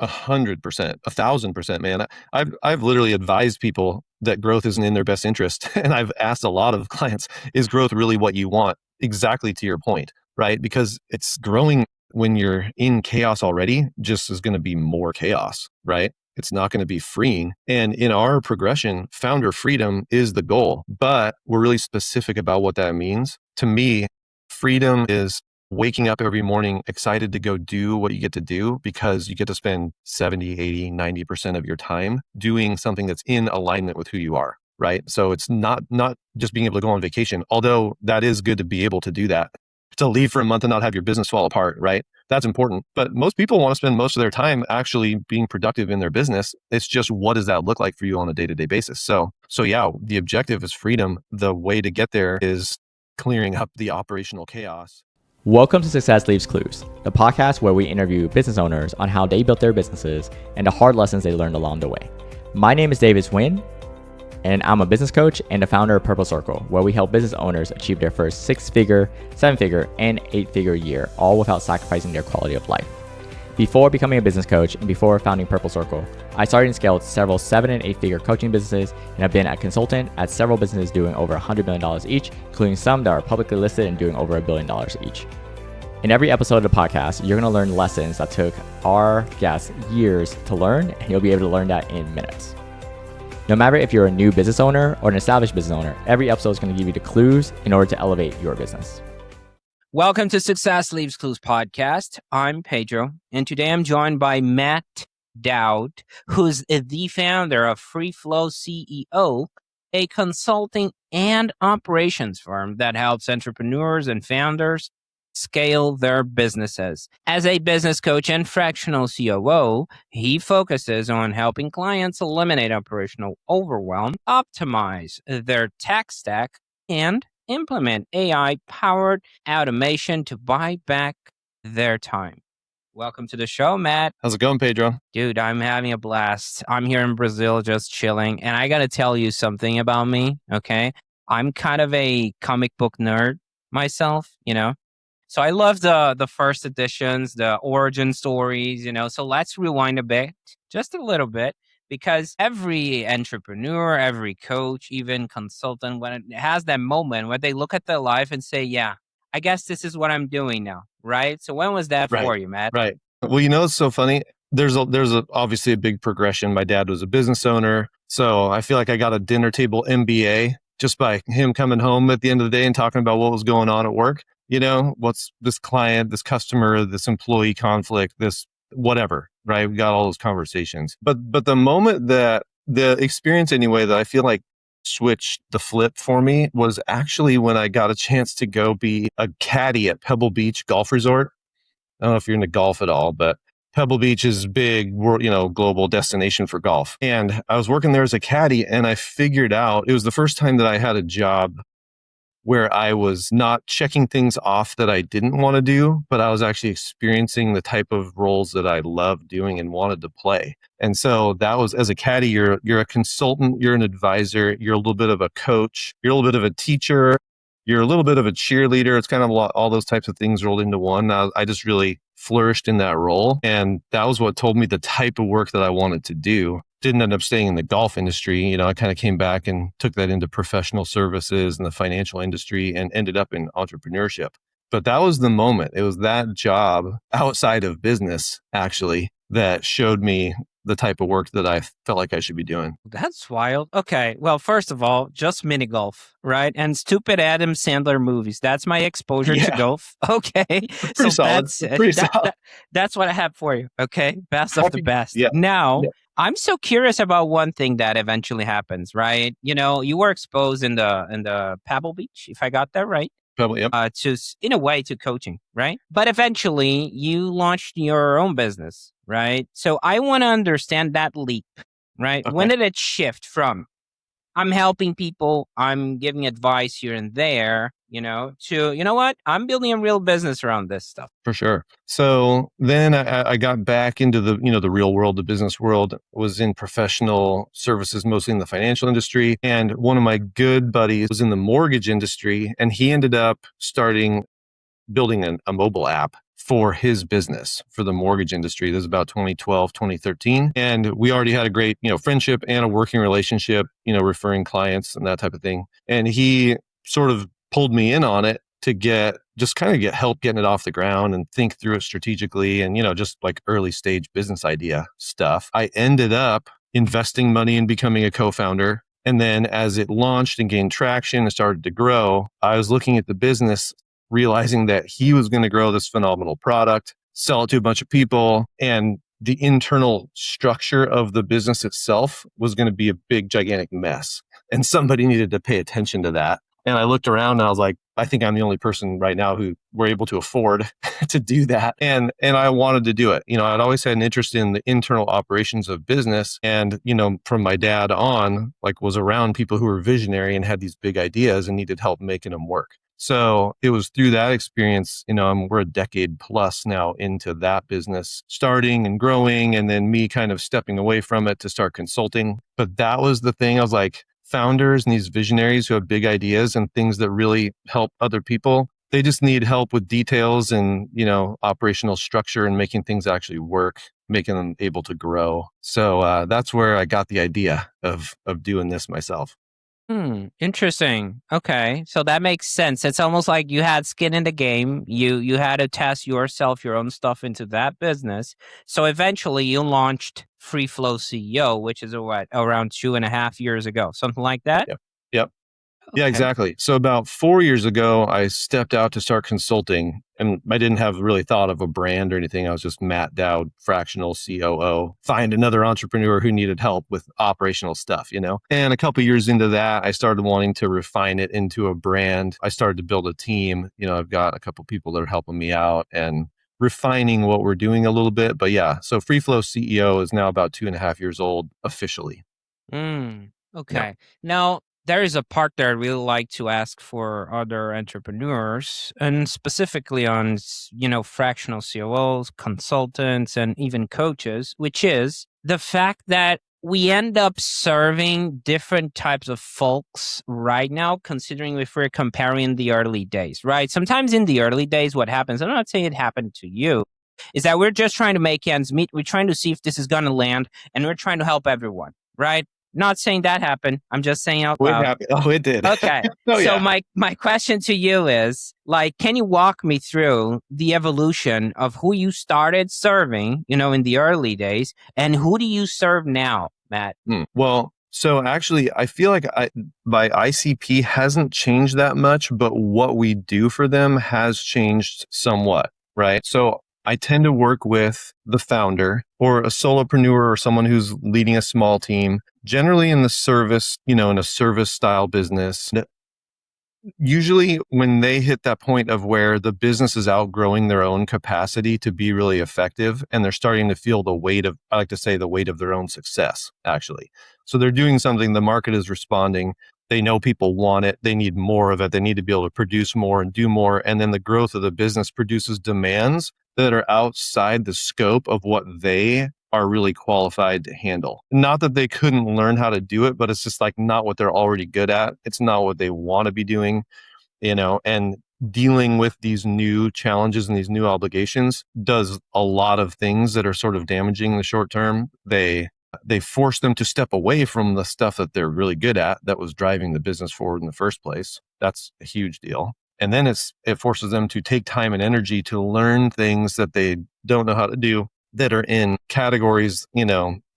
100%, 1,000%, man. I've literally advised people that growth isn't in their best interest. And I've asked a lot of clients, is growth really what you want? Exactly to your point, right? Because it's growing when you're in chaos already, just is going to be more chaos, right? It's not going to be freeing. And in our progression, founder freedom is the goal, but we're really specific about what that means. To me, freedom is waking up every morning excited to go do what you get to do because you get to spend 70, 80, 90% of your time doing something that's in alignment with who you are, right? So it's not just being able to go on vacation, although that is good to be able to do that. To leave for a month and not have your business fall apart, right? That's important. But most people want to spend most of their time actually being productive in their business. It's just, what does that look like for you on a day-to-day basis? So yeah, the objective is freedom. The way to get there is clearing up the operational chaos. Welcome to Success Leaves Clues, the podcast where we interview business owners on how they built their businesses and the hard lessons they learned along the way. My name is David Swin, and I'm a business coach and the founder of Purple Circle, where we help business owners achieve their first 6-figure, 7-figure, and 8-figure year, all without sacrificing their quality of life. Before becoming a business coach and before founding Purple Circle, I started and scaled several 7- and 8-figure coaching businesses and have been a consultant at several businesses doing over $100 million each, including some that are publicly listed and doing over $1 billion each. In every episode of the podcast, you're going to learn lessons that took our guests years to learn, and you'll be able to learn that in minutes. No matter if you're a new business owner or an established business owner, every episode is going to give you the clues in order to elevate your business. Welcome to Success Leaves Clues podcast. I'm Pedro, and today I'm joined by Matt Doud, who's the founder of FreeFlow CEO, a consulting and operations firm that helps entrepreneurs and founders scale their businesses. As a business coach and fractional COO, he focuses on helping clients eliminate operational overwhelm, optimize their tech stack, and implement AI-powered automation to buy back their time. Welcome to the show, Matt. How's it going, Pedro? Dude, I'm having a blast. I'm here in Brazil just chilling, and I got to tell you something about me, okay? I'm kind of a comic book nerd myself, So I love the first editions, the origin stories, So let's rewind a bit, just a little bit, because every entrepreneur, every coach, even consultant, when it has that moment where they look at their life and say, yeah, I guess this is what I'm doing now, right? So when was that for you, Matt? Right. Well, it's so funny. There's obviously a big progression. My dad was a business owner. So I feel like I got a dinner table MBA just by him coming home at the end of the day and talking about what was going on at work. What's this client, this customer, this employee conflict, this whatever, right? We got all those conversations. But the moment that the experience anyway, that I feel like switched the flip for me was actually when I got a chance to go be a caddy at Pebble Beach Golf Resort. I don't know if you're into golf at all, but Pebble Beach is big, global destination for golf. And I was working there as a caddy, and I figured out it was the first time that I had a job where I was not checking things off that I didn't want to do, but I was actually experiencing the type of roles that I loved doing and wanted to play. And so that was, as a caddy, you're a consultant, you're an advisor, you're a little bit of a coach, you're a little bit of a teacher, you're a little bit of a cheerleader. It's kind of all those types of things rolled into one. I just really flourished in that role. And that was what told me the type of work that I wanted to do. Didn't end up staying in the golf industry. I kind of came back and took that into professional services and the financial industry and ended up in entrepreneurship. But that was the moment. It was that job outside of business, actually, that showed me the type of work that I felt like I should be doing. That's wild. Okay. Well, first of all, just mini golf, right? And stupid Adam Sandler movies. That's my exposure to golf. Okay. Pretty solid. That's what I have for you. Okay. Best of the best. Yeah. Now, I'm so curious about one thing that eventually happens, right? You were exposed in the Pebble Beach, if I got that right. Probably, yep. In a way, to coaching, right? But eventually you launched your own business, right? So I want to understand that leap, right? Okay. When did it shift from I'm helping people, I'm giving advice here and there, to, what? I'm building a real business around this stuff. For sure. So then I got back into the real world, the business world, was in professional services, mostly in the financial industry. And one of my good buddies was in the mortgage industry, and he ended up building a mobile app for his business for the mortgage industry. This is about 2012, 2013. And we already had a great, friendship and a working relationship, referring clients and that type of thing. And he sort of pulled me in on it to get help getting it off the ground and think through it strategically and, just like early stage business idea stuff. I ended up investing money in becoming a co-founder. And then as it launched and gained traction and started to grow, I was looking at the business, realizing that he was going to grow this phenomenal product, sell it to a bunch of people, and the internal structure of the business itself was going to be a big, gigantic mess. And somebody needed to pay attention to that. And I looked around and I was like, I think I'm the only person right now who were able to afford to do that. And I wanted to do it. I'd always had an interest in the internal operations of business. And, from my dad on, was around people who were visionary and had these big ideas and needed help making them work. So it was through that experience, we're a decade plus now into that business, starting and growing, and then me kind of stepping away from it to start consulting. But that was the thing. I was like, founders and these visionaries who have big ideas and things that really help other people, they just need help with details and, operational structure and making things actually work, making them able to grow. So that's where I got the idea of doing this myself. Interesting. Okay. So that makes sense. It's almost like you had skin in the game. You had to test yourself, your own stuff into that business. So eventually you launched FreeFlow CEO, which is around 2.5 years ago, something like that? Yep. Okay. Yeah, exactly. So about 4 years ago, I stepped out to start consulting, and I didn't have really thought of a brand or anything. I was just Matt Doud, fractional COO, find another entrepreneur who needed help with operational stuff, And a couple of years into that, I started wanting to refine it into a brand. I started to build a team. I've got a couple of people that are helping me out and refining what we're doing a little bit. But yeah, so FreeFlow CEO is now about 2.5 years old officially. Okay. Yeah. Now, there is a part that I really like to ask for other entrepreneurs, and specifically on, fractional COOs, consultants, and even coaches, which is the fact that we end up serving different types of folks right now, considering if we're comparing the early days, right? Sometimes in the early days, what happens, I'm not saying it happened to you, is that we're just trying to make ends meet. We're trying to see if this is going to land, and we're trying to help everyone, right? Not saying that happened. I'm just saying out loud. It did. Okay. Oh, so yeah. my question to you is, can you walk me through the evolution of who you started serving, in the early days, and who do you serve now, Matt? Well, so actually, I feel like my ICP hasn't changed that much, but what we do for them has changed somewhat, right? So I tend to work with the founder or a solopreneur or someone who's leading a small team, generally in the service, in a service style business. Usually when they hit that point of where the business is outgrowing their own capacity to be really effective, and they're starting to feel the weight of, I like to say, the weight of their own success, actually. So they're doing something, the market is responding. They know people want it. They need more of it. They need to be able to produce more and do more. And then the growth of the business produces demands that are outside the scope of what they are really qualified to handle. Not that they couldn't learn how to do it, but it's just not what they're already good at. It's not what they want to be doing, and dealing with these new challenges and these new obligations does a lot of things that are sort of damaging in the short term. They force them to step away from the stuff that they're really good at that was driving the business forward in the first place. That's a huge deal. And then it forces them to take time and energy to learn things that they don't know how to do, that are in categories,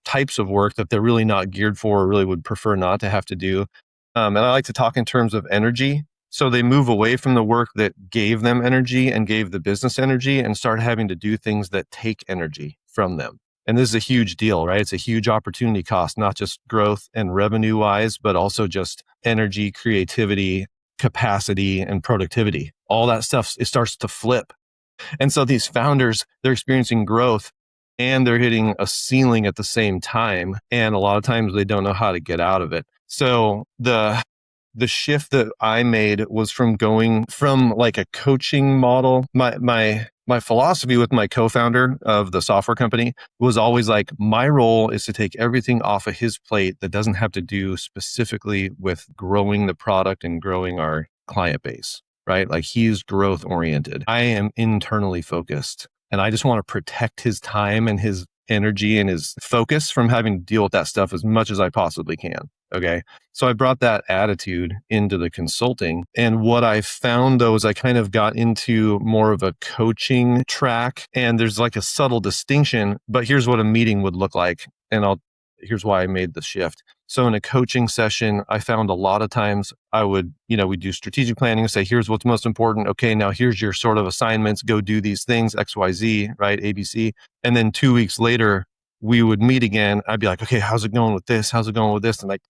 types of work that they're really not geared for or really would prefer not to have to do. And I like to talk in terms of energy. So they move away from the work that gave them energy and gave the business energy and start having to do things that take energy from them. And this is a huge deal, right? It's a huge opportunity cost, not just growth and revenue wise, but also just energy, creativity, capacity, and productivity. All that stuff, it starts to flip. And so these founders, they're experiencing growth and they're hitting a ceiling at the same time. And a lot of times they don't know how to get out of it. So the shift that I made was from going from like a coaching model. My philosophy with my co-founder of the software company was always like, my role is to take everything off of his plate that doesn't have to do specifically with growing the product and growing our client base. right? Like he's growth oriented. I am internally focused, and I just want to protect his time and his energy and his focus from having to deal with that stuff as much as I possibly can. Okay. So I brought that attitude into the consulting. And what I found though is I kind of got into more of a coaching track, and there's like a subtle distinction, but here's what a meeting would look like. And here's why I made the shift. So in a coaching session, I found a lot of times I would, we do strategic planning and say, here's what's most important. Okay, now here's your sort of assignments. Go do these things, XYZ, right? ABC. And then 2 weeks later, we would meet again. I'd be like, okay, how's it going with this? How's it going with this? And like,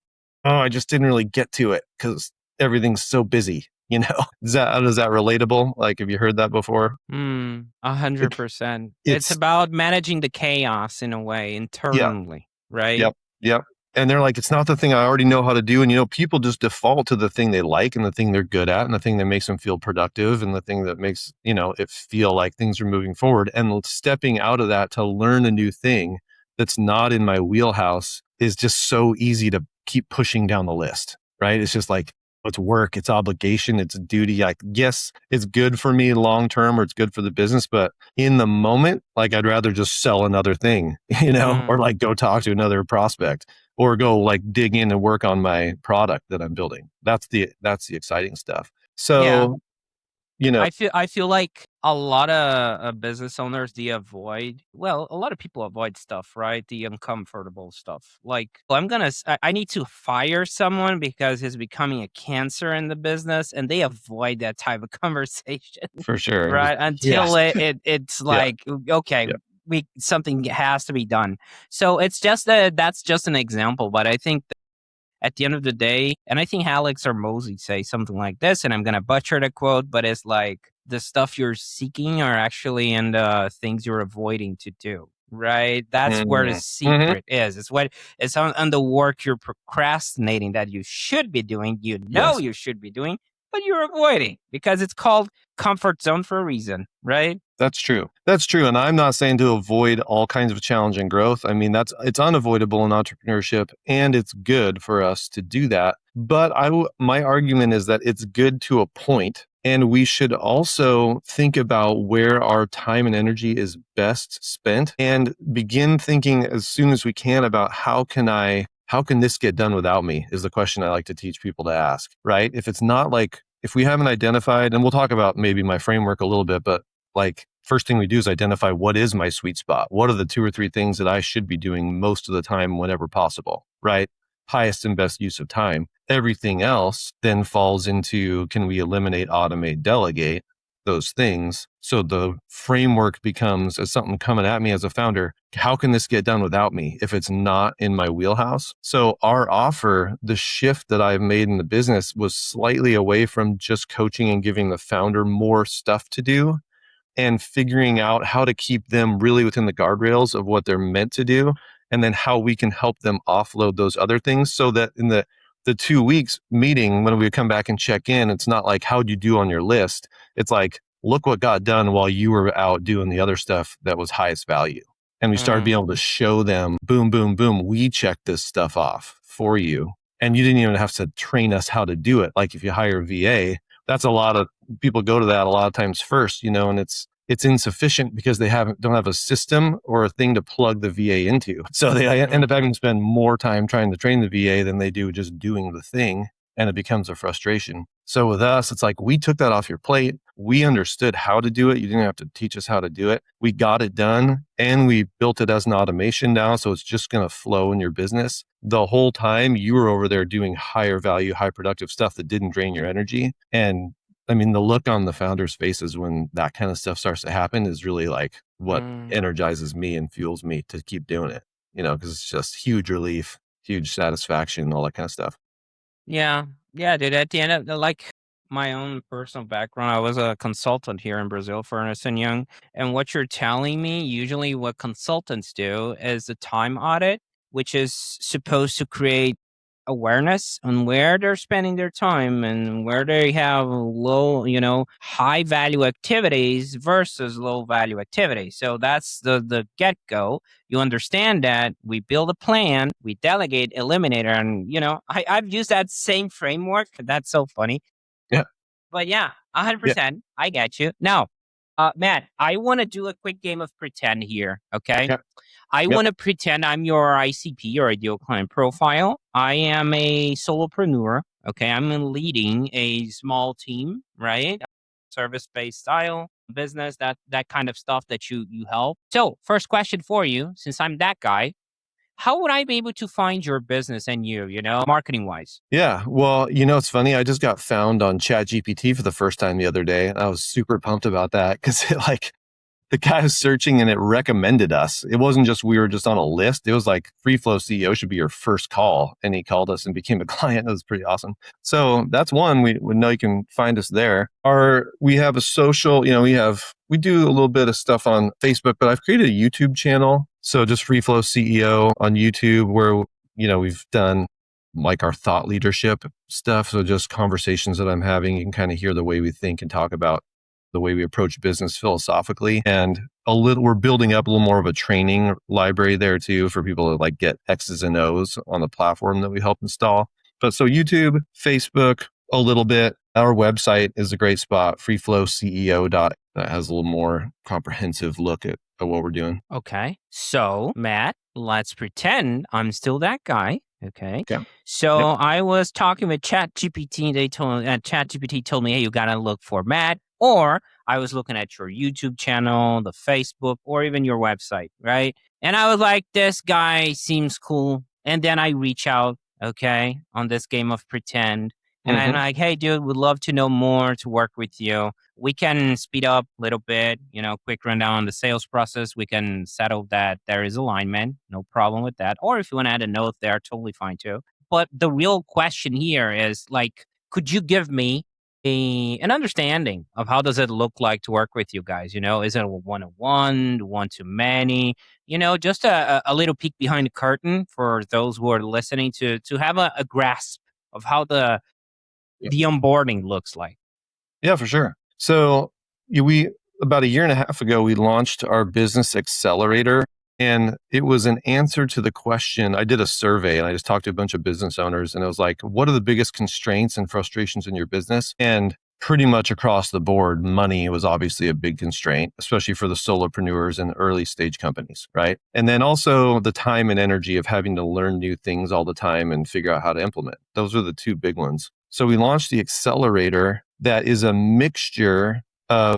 oh, I just didn't really get to it because everything's so busy. Is that relatable? Like, have you heard that before? 100%. It's about managing the chaos in a way internally, right? Yep. And they're like, it's not the thing I already know how to do. And, people just default to the thing they like and the thing they're good at and the thing that makes them feel productive and the thing that makes, it feel like things are moving forward. And stepping out of that to learn a new thing that's not in my wheelhouse is just so easy to keep pushing down the list, right? It's just like, it's work, it's obligation, it's duty. Like, yes, it's good for me long term or it's good for the business, but in the moment, like I'd rather just sell another thing, or like go talk to another prospect or go like dig in and work on my product that I'm building. That's the exciting stuff. So, I feel like a lot of business owners, a lot of people avoid stuff, right? The uncomfortable stuff. Like, I need to fire someone because he's becoming a cancer in the business, and they avoid that type of conversation. For sure. Right. Until it's like, okay, something has to be done. So it's just that's just an example, but I think at the end of the day, and I think Alex or Mosey say something like this, and I'm going to butcher the quote, but it's like the stuff you're seeking are actually in the things you're avoiding to do, right? That's where the secret is. It's on the work you're procrastinating that you should be doing, you should be doing, but you're avoiding because it's called comfort zone for a reason, right? That's true. And I'm not saying to avoid all kinds of challenge and growth. I mean, it's unavoidable in entrepreneurship and it's good for us to do that. But my argument is that it's good to a point, and we should also think about where our time and energy is best spent and begin thinking as soon as we can about how can this get done without me is the question I like to teach people to ask, right? If we haven't identified, and we'll talk about maybe my framework a little bit, but like first thing we do is identify what is my sweet spot. What are the 2 or 3 things that I should be doing most of the time whenever possible, right? Highest and best use of time. Everything else then falls into, can we eliminate, automate, delegate those things? So the framework becomes, as something coming at me as a founder, how can this get done without me if it's not in my wheelhouse? So our offer, the shift that I've made in the business was slightly away from just coaching and giving the founder more stuff to do and figuring out how to keep them really within the guardrails of what they're meant to do, and then how we can help them offload those other things so that in the 2 weeks meeting, when we come back and check in, it's not like, how'd you do on your list? It's like, look what got done while you were out doing the other stuff that was highest value. And we started being able to show them, boom, boom, boom, we checked this stuff off for you. And you didn't even have to train us how to do it. Like if you hire a VA, that's a lot of people go to that a lot of times first, and it's insufficient because they don't have a system or a thing to plug the VA into. So they end up having to spend more time trying to train the VA than they do just doing the thing. And it becomes a frustration. So with us, it's like, we took that off your plate. We understood how to do it. You didn't have to teach us how to do it. We got it done and we built it as an automation now. So it's just going to flow in your business. The whole time you were over there doing higher value, high productive stuff that didn't drain your energy. And I mean, the look on the founders' faces when that kind of stuff starts to happen is really like what energizes me and fuels me to keep doing it, because it's just huge relief, huge satisfaction, all that kind of stuff. Yeah, dude. At the end of like my own personal background, I was a consultant here in Brazil for Ernst & Young. And what you're telling me, usually what consultants do is the time audit, which is supposed to create awareness on where they're spending their time and where they have low, high value activities versus low value activities. So that's the get go. You understand that we build a plan, we delegate, eliminate, and I've used that same framework. That's so funny. Yeah. But yeah, Yeah. 100%. I get you. Now, Matt, I want to do a quick game of pretend here. Okay. Okay. I Yep. want to pretend I'm your ICP, your ideal client profile. I am a solopreneur. Okay. I'm leading a small team, right? Service-based style business, that kind of stuff that you help. So, first question for you, since I'm that guy, how would I be able to find your business and marketing wise? Yeah. Well, it's funny. I just got found on ChatGPT for the first time the other day. And I was super pumped about that because the guy was searching and it recommended us. It wasn't just we were just on a list. It was like FreeFlow CEO should be your first call. And he called us and became a client. That was pretty awesome. So that's one. We know you can find us there. We have a social, we do a little bit of stuff on Facebook, but I've created a YouTube channel. So just FreeFlow CEO on YouTube where, we've done like our thought leadership stuff. So just conversations that I'm having, you can kind of hear the way we think and talk about the way we approach business philosophically. And we're building up a little more of a training library there too for people to like get X's and O's on the platform that we help install. But so YouTube, Facebook, a little bit. Our website is a great spot, freeflowceo. That has a little more comprehensive look at what we're doing. Okay. So, Matt, let's pretend I'm still that guy. Okay. Okay. So Yep. I was talking with ChatGPT. ChatGPT told me, hey, you got to look for Matt. Or I was looking at your YouTube channel, the Facebook, or even your website, right? And I was like, this guy seems cool. And then I reach out, okay, on this game of pretend. And I'm like, hey, dude, would love to know more to work with you. We can speed up a little bit, quick rundown on the sales process. We can settle that there is alignment. No problem with that. Or if you want to add a note there, totally fine too. But the real question here is like, could you give me an understanding of how does it look like to work with you guys? Is it a one-on-one, one-to-many? Just a little peek behind the curtain for those who are listening to have a grasp of how the onboarding looks like. Yeah, for sure. So we about a year and a half ago, we launched our business accelerator. And it was an answer to the question. I did a survey and I just talked to a bunch of business owners and it was like, what are the biggest constraints and frustrations in your business? And pretty much across the board, money was obviously a big constraint, especially for the solopreneurs and early stage companies, right? And then also the time and energy of having to learn new things all the time and figure out how to implement. Those are the two big ones. So we launched the accelerator that is a mixture of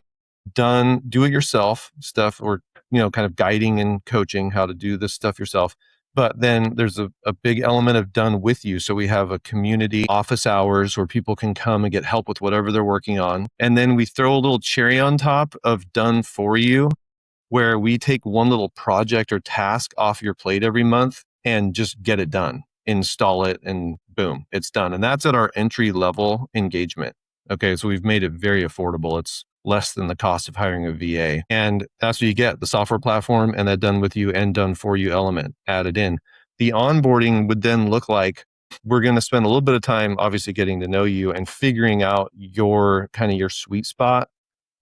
do-it-yourself stuff or kind of guiding and coaching how to do this stuff yourself. But then there's a big element of done with you. So we have a community office hours where people can come and get help with whatever they're working on. And then we throw a little cherry on top of done for you, where we take one little project or task off your plate every month and just get it done, install it, and boom, it's done. And that's at our entry level engagement. Okay, so we've made it very affordable. It's less than the cost of hiring a VA. And that's what you get, the software platform and that done with you and done for you element added in. The onboarding would then look like we're going to spend a little bit of time, obviously getting to know you and figuring out your sweet spot.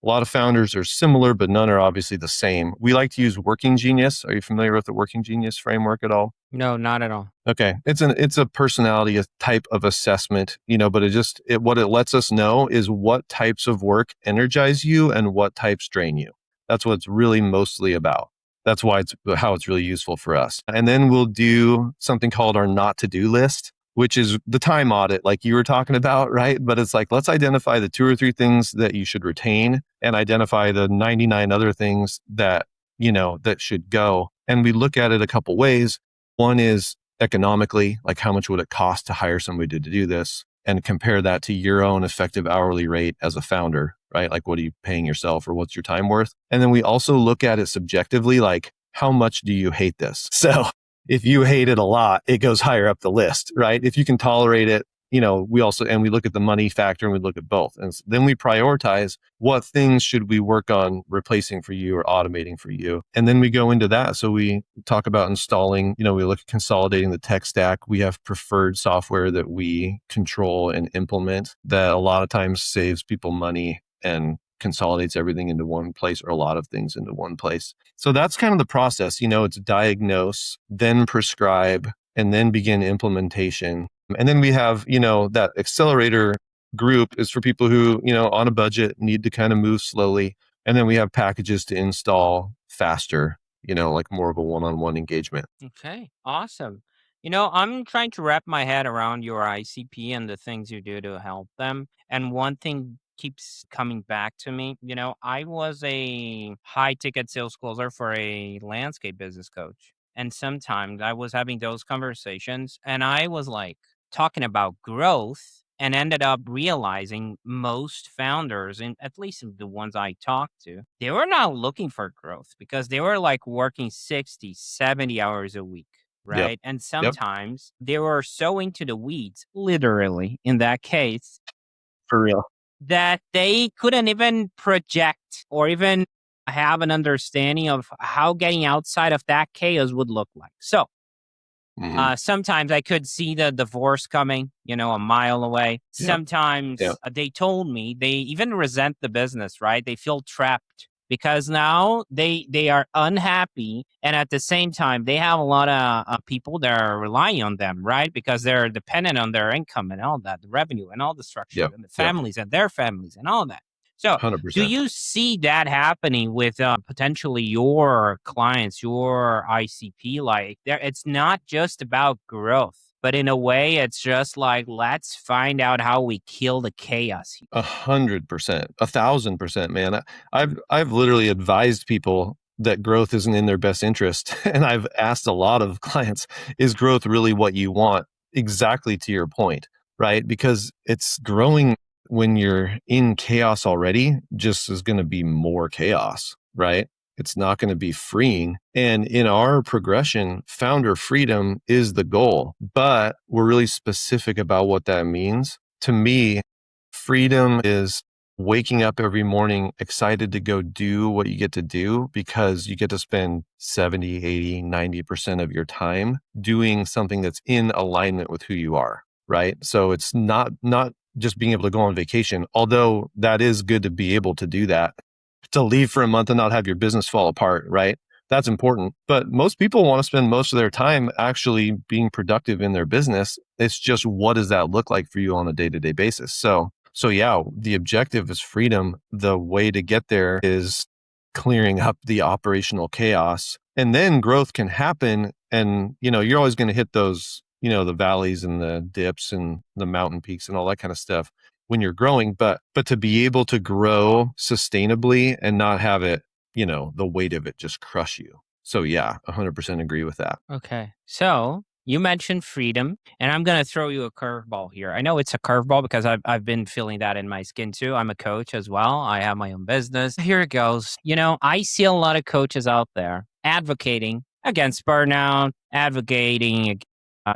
A lot of founders are similar, but none are obviously the same. We like to use Working Genius. Are you familiar with the Working Genius framework at all? No, not at all. Okay. It's a personality type of assessment, but what it lets us know is what types of work energize you and what types drain you. That's what it's really mostly about. That's why how it's really useful for us. And then we'll do something called our not to do list, which is the time audit like you were talking about, right? But it's like, let's identify the 2 or 3 things that you should retain and identify the 99 other things that, that should go. And we look at it a couple ways. One is economically, like how much would it cost to hire somebody to do this, and compare that to your own effective hourly rate as a founder, right? Like what are you paying yourself or what's your time worth? And then we also look at it subjectively, like how much do you hate this? So if you hate it a lot, it goes higher up the list, right? If you can tolerate it, we look at the money factor and we look at both. And then we prioritize what things should we work on replacing for you or automating for you. And then we go into that. So we talk about installing, we look at consolidating the tech stack. We have preferred software that we control and implement that a lot of times saves people money and consolidates everything into one place or a lot of things into one place. So that's kind of the process. It's diagnose, then prescribe, and then begin implementation. And then we have, that accelerator group is for people who, on a budget need to kind of move slowly. And then we have packages to install faster, like more of a one-on-one engagement. Okay, awesome. I'm trying to wrap my head around your ICP and the things you do to help them. And one thing keeps coming back to me. I was a high ticket sales closer for a landscape business coach. And sometimes I was having those conversations and I was like talking about growth and ended up realizing most founders, and at least the ones I talked to, they were not looking for growth because they were like working 60, 70 hours a week. Yep. Right. And Yep. sometimes they were so into the weeds, literally in that case, For real. that they couldn't even project or even have an understanding of how getting outside of that chaos would look like. So sometimes I could see the divorce coming, a mile away. Yeah. Sometimes Yeah. They told me they even resent the business, right? They feel trapped because now they are unhappy, and at the same time they have a lot of people that are relying on them, right? Because they're dependent on their income and all that, the revenue and all the structure Yep. and the Yep. families and their families and all that. So, do 100%. you see that happening with potentially your clients, your ICP? Like, it's not just about growth, but in a way, it's just like, let's find out how we kill the chaos. 100%, 1,000%, man. I've literally advised people that growth isn't in their best interest. And I've asked a lot of clients, is growth really what you want? Exactly to your point, right? Because it's growing when you're in chaos already, just is going to be more chaos, right? It's not going to be freeing. And in our progression, founder freedom is the goal, but we're really specific about what that means. To me, freedom is waking up every morning excited to go do what you get to do because you get to spend 70, 80, 90% of your time doing something that's in alignment with who you are, right? So it's not just being able to go on vacation, although that is good to be able to do that. To leave for a month and not have your business fall apart, right? That's important. But most people want to spend most of their time actually being productive in their business. It's just, what does that look like for you on a day-to-day basis? So yeah, the objective is freedom. The way to get there is clearing up the operational chaos, and then growth can happen. And, you're always going to hit those, the valleys and the dips and the mountain peaks and all that kind of stuff when you're growing, but to be able to grow sustainably and not have it, the weight of it just crush you. So yeah, 100% agree with that. Okay. So you mentioned freedom, and I'm going to throw you a curveball here. I know it's a curveball because I've been feeling that in my skin too. I'm a coach as well. I have my own business. Here it goes. I see a lot of coaches out there advocating against burnout, advocating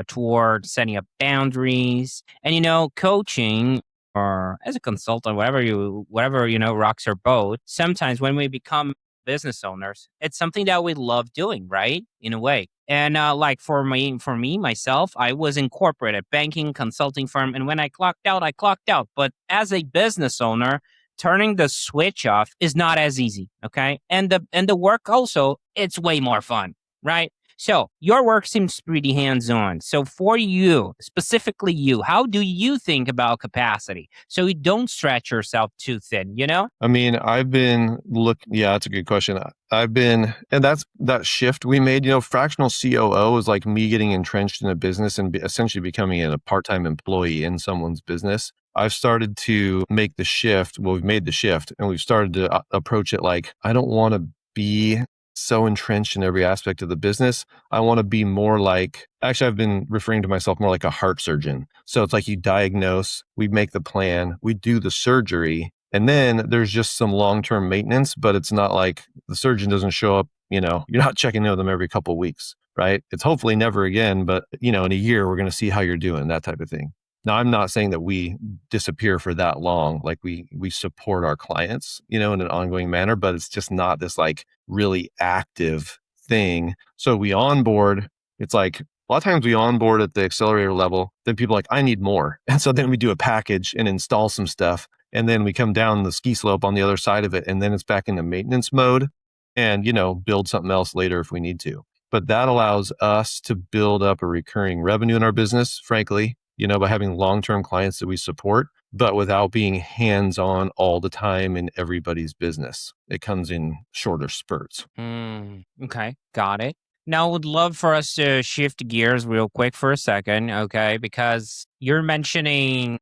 toward setting up boundaries, and coaching or as a consultant, whatever rocks your boat. Sometimes when we become business owners, it's something that we love doing, right? In a way. And like for me, myself, I was in corporate, a banking consulting firm. And when I clocked out, I clocked out. But as a business owner, turning the switch off is not as easy. Okay. And the work also, it's way more fun, right? So your work seems pretty hands-on. So for you, specifically you, how do you think about capacity so you don't stretch yourself too thin, I mean, yeah, that's a good question. And that's that shift we made, fractional COO is like me getting entrenched in a business and essentially becoming a part-time employee in someone's business. I've started to make the shift. Well, we've made the shift and we've started to approach it like, I don't want to be so entrenched in every aspect of the business. I want to be more like, actually, I've been referring to myself more like a heart surgeon. So it's like you diagnose, we make the plan, we do the surgery, and then there's just some long-term maintenance, but it's not like the surgeon doesn't show up, you're not checking in with them every couple of weeks, right? It's hopefully never again, but in a year, we're going to see how you're doing, that type of thing. Now, I'm not saying that we disappear for that long. Like we support our clients, in an ongoing manner, but it's just not this like really active thing. So we onboard. It's like a lot of times we onboard at the accelerator level. Then people are like, I need more. And so then we do a package and install some stuff. And then we come down the ski slope on the other side of it. And then it's back into maintenance mode and, build something else later if we need to. But that allows us to build up a recurring revenue in our business, frankly, by having long-term clients that we support. but without being hands-on all the time in everybody's business. It comes in shorter spurts. Okay, got it. Now, I would love for us to shift gears real quick for a second, okay? Because you're mentioning,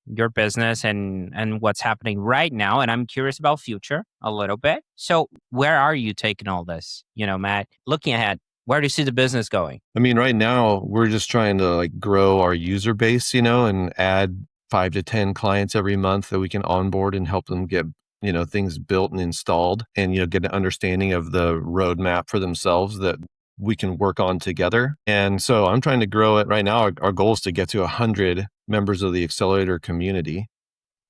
your business and what's happening right now, and I'm curious about future a little bit. So, where are you taking all this? Matt, looking ahead, where do you see the business going? I mean, right now we're just trying to like grow our user base, and add 5 to 10 clients every month that we can onboard and help them get, things built and installed and, get an understanding of the roadmap for themselves that we can work on together. And so I'm trying to grow it right now. Our goal is to get to 100 members of the accelerator community.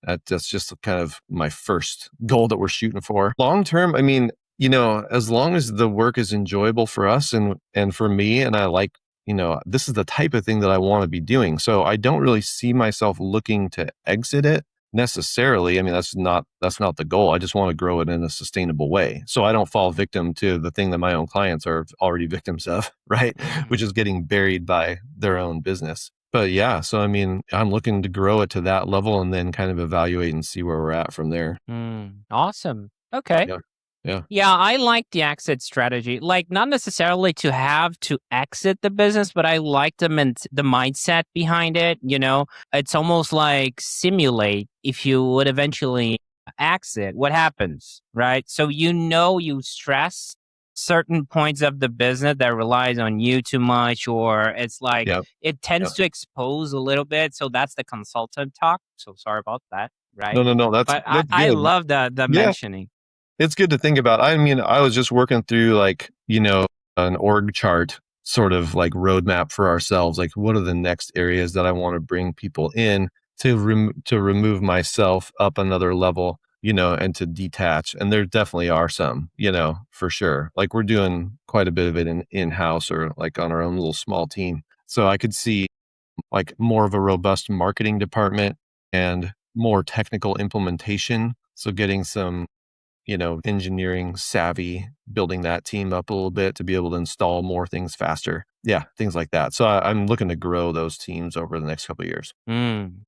That's just kind of my first goal that we're shooting for. Long term, I mean, as long as the work is enjoyable for us and for me, and I like, this is the type of thing that I want to be doing. So I don't really see myself looking to exit it necessarily. I mean, that's not the goal. I just want to grow it in a sustainable way. So I don't fall victim to the thing that my own clients are already victims of, right? Which is getting buried by their own business. But yeah, so I mean, I'm looking to grow it to that level and then kind of evaluate and see where we're at from there. Awesome. Okay. Yeah. Yeah. Yeah, I like the exit strategy. Like, not necessarily to have to exit the business, but I like the mindset behind it. It's almost like simulate if you would eventually exit, what happens, right? So, you stress certain points of the business that relies on you too much, or it's like it tends to expose a little bit. So that's the consultant talk. So sorry about that, right? No. That's I good. love the mentioning. It's good to think about. I mean, I was just working through like, an org chart sort of like roadmap for ourselves. Like, what are the next areas that I want to bring people in to remove myself up another level, and to detach. And there definitely are some, for sure. Like we're doing quite a bit of it in-house or like on our own little small team. So I could see like more of a robust marketing department and more technical implementation. So getting some engineering savvy, building that team up a little bit to be able to install more things faster. Yeah, things like that. So I'm looking to grow those teams over the next couple of years.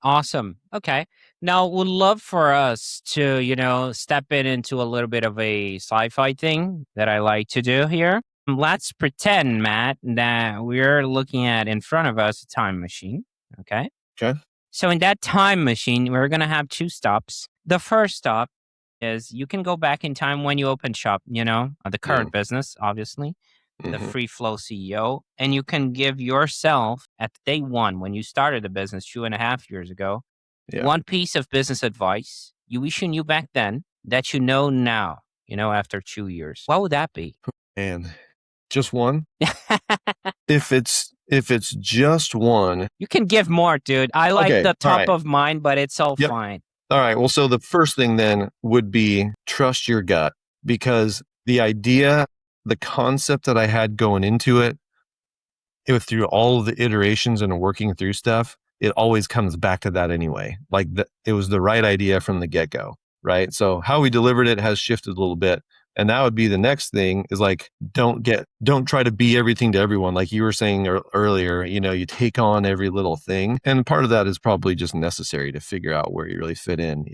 Awesome. Okay. Now, would love for us to, step into a little bit of a sci-fi thing that I like to do here. Let's pretend, Matt, that we're looking at in front of us a time machine. Okay. Okay. So in that time machine, we're going to have 2 stops. The first stop is you can go back in time when you opened shop, the current business, obviously, the FreeFlow CEO, and you can give yourself at day one, when you started the business 2.5 years ago, one piece of business advice you wish you knew back then that you know now, after 2 years. What would that be? And just one? If it's just one. You can give more, dude. I like the top of mind, but it's all fine. All right. Well, so the first thing then would be trust your gut, because the idea, the concept that I had going into it through all of the iterations and working through stuff, it always comes back to that anyway. Like it was the right idea from the get-go, right? So how we delivered it has shifted a little bit. And that would be the next thing is like, don't try to be everything to everyone. Like you were saying earlier, you take on every little thing. And part of that is probably just necessary to figure out where you really fit in,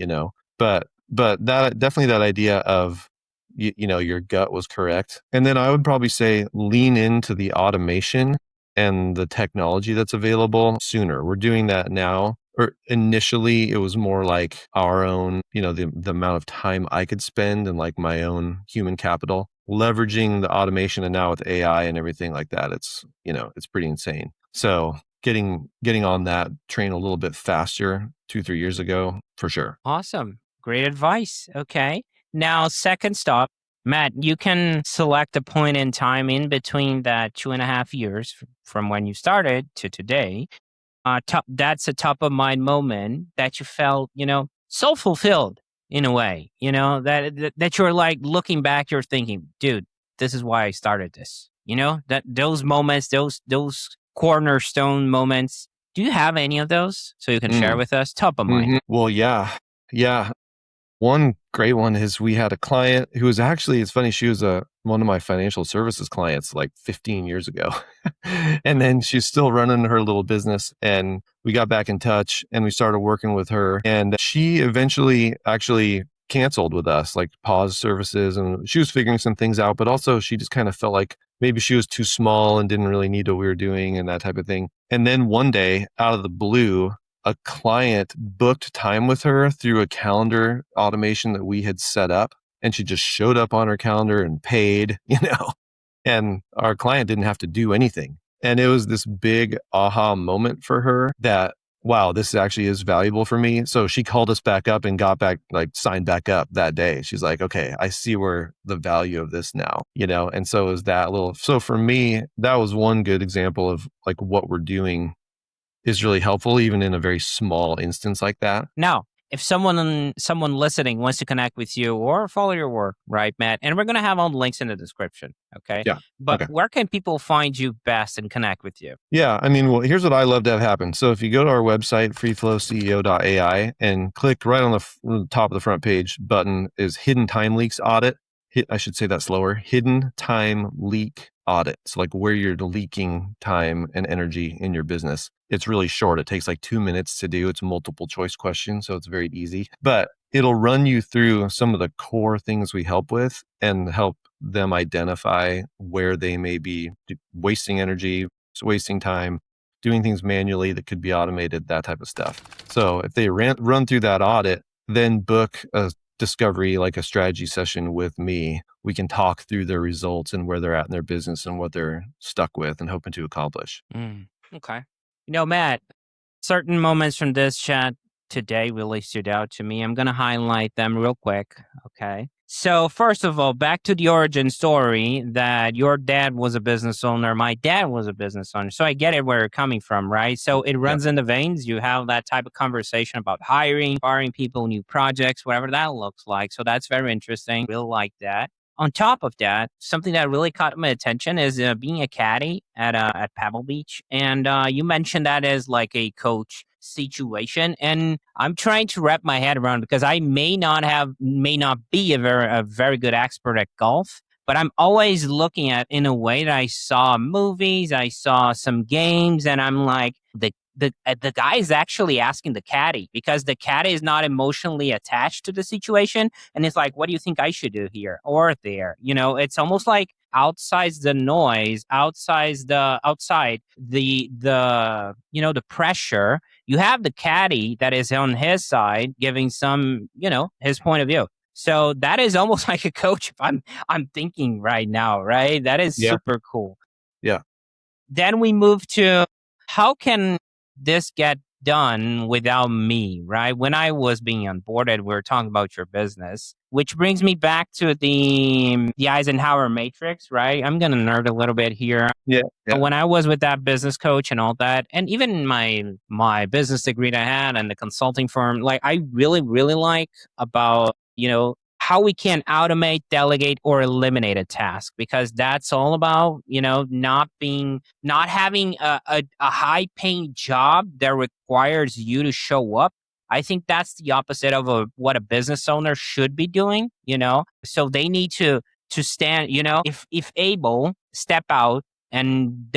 but that definitely that idea of, your gut was correct. And then I would probably say lean into the automation and the technology that's available sooner. We're doing that now. Or initially it was more like our own, the amount of time I could spend and like my own human capital, leveraging the automation. And now with AI and everything like that, it's pretty insane. So getting on that train a little bit faster 2-3 years ago, for sure. Awesome. Great advice. Okay. Now, second stop, Matt, you can select a point in time in between that 2.5 years from when you started to today. That's a top of mind moment that you felt, so fulfilled in a way, that you're like looking back, you're thinking, dude, this is why I started this, that those moments, those cornerstone moments. Do you have any of those? So you can share with us top of mind. Well, yeah. One great one is we had a client who was actually, it's funny, she was one of my financial services clients like 15 years ago. And then she's still running her little business. And we got back in touch and we started working with her. And she eventually actually canceled with us, like paused services. And she was figuring some things out, but also she just kind of felt like maybe she was too small and didn't really need what we were doing and that type of thing. And then one day, out of the blue, a client booked time with her through a calendar automation that we had set up. And she just showed up on her calendar and paid, and our client didn't have to do anything. And it was this big aha moment for her that, wow, this actually is valuable for me. So she called us back up and got back, like signed back up that day. She's like, okay, I see where the value of this now, and so is that little. So for me, that was one good example of like what we're doing is really helpful, even in a very small instance like that. Now, if someone listening wants to connect with you or follow your work, right, Matt? And we're going to have all the links in the description, okay? Yeah. But Okay. where can people find you best and connect with you? Yeah. I mean, well, here's what I love to have happen. So if you go to our website, freeflowceo.ai, and click right on the top of the front page button is Hidden Time Leaks Audit. I should say that slower. Hidden Time Leak Audit. So like where you're leaking time and energy in your business. It's really short. It takes like 2 minutes to do. It's multiple choice questions, so it's very easy. But it'll run you through some of the core things we help with and help them identify where they may be wasting energy, wasting time, doing things manually that could be automated, that type of stuff. So if they run through that audit, then book a discovery, like a strategy session with me, we can talk through their results and where they're at in their business and what they're stuck with and hoping to accomplish. Okay. Matt, certain moments from this chat today really stood out to me. I'm going to highlight them real quick. Okay. So first of all, back to the origin story that your dad was a business owner. My dad was a business owner. So I get it where you're coming from, right? So it runs in the veins. You have that type of conversation about hiring, firing people, new projects, whatever that looks like. So that's very interesting. Really like that. On top of that, something that really caught my attention is being a caddy at Pebble Beach. And you mentioned that as like a coach situation. And I'm trying to wrap my head around because I may not be a very good expert at golf, but I'm always looking at in a way that I saw movies, I saw some games, and I'm like, the guy is actually asking the caddy because the caddy is not emotionally attached to the situation, and it's like, what do you think I should do here or there? It's almost like outside the noise, outside the the pressure. You have the caddy that is on his side giving some his point of view. So that is almost like a coach. If I'm thinking right now, right? That is super cool. Yeah. Then we move to how can this get done without me, right? When I was being onboarded, we were talking about your business, which brings me back to the Eisenhower matrix, right? I'm going to nerd a little bit here. Yeah. When I was with that business coach and all that, and even my business degree that I had and the consulting firm, like I really, really like about, how we can automate, delegate, or eliminate a task, because that's all about, not having a high paying job that requires you to show up. I think that's the opposite of what a business owner should be doing, so they need to stand, if able, step out and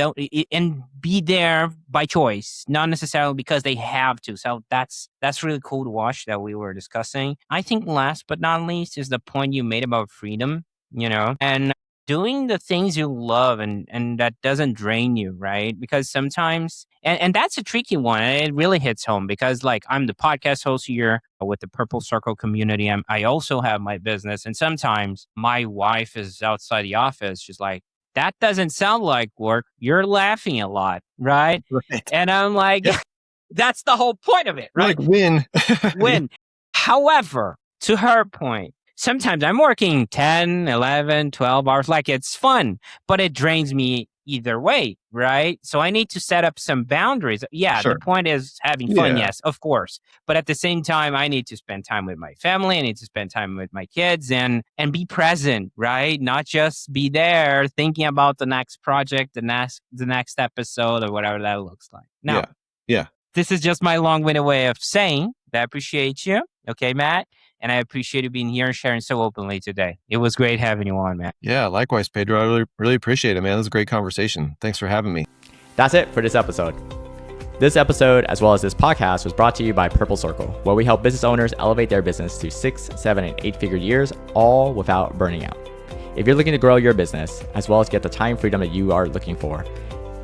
be there by choice, not necessarily because they have to. So that's really cool to watch that we were discussing. I think last but not least is the point you made about freedom, and doing the things you love and that doesn't drain you, right? Because sometimes, and that's a tricky one. And it really hits home because like I'm the podcast host here with the Purple Circle community. I also have my business. And sometimes my wife is outside the office. She's like, that doesn't sound like work. You're laughing a lot, right? Right. And I'm like, that's the whole point of it, right? Like win. Win. However, to her point, sometimes I'm working 10, 11, 12 hours. Like it's fun, but it drains me either way, right? So I need to set up some boundaries. Yeah, Sure. The point is having fun, yes, of course. But at the same time, I need to spend time with my family. I need to spend time with my kids and be present, right? Not just be there thinking about the next project, the next episode, or whatever that looks like. Now, Yeah. this is just my long-winded way of saying that I appreciate you. Okay, Matt? And I appreciate you being here and sharing so openly today. It was great having you on, Matt. Yeah, likewise, Pedro. I really appreciate it, man. This is a great conversation. Thanks for having me. That's it for this episode. This episode, as well as this podcast, was brought to you by Purple Circle, where we help business owners elevate their business to 6, 7, and 8-figure years, all without burning out. If you're looking to grow your business, as well as get the time freedom that you are looking for,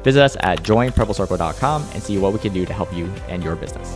visit us at joinpurplecircle.com and see what we can do to help you and your business.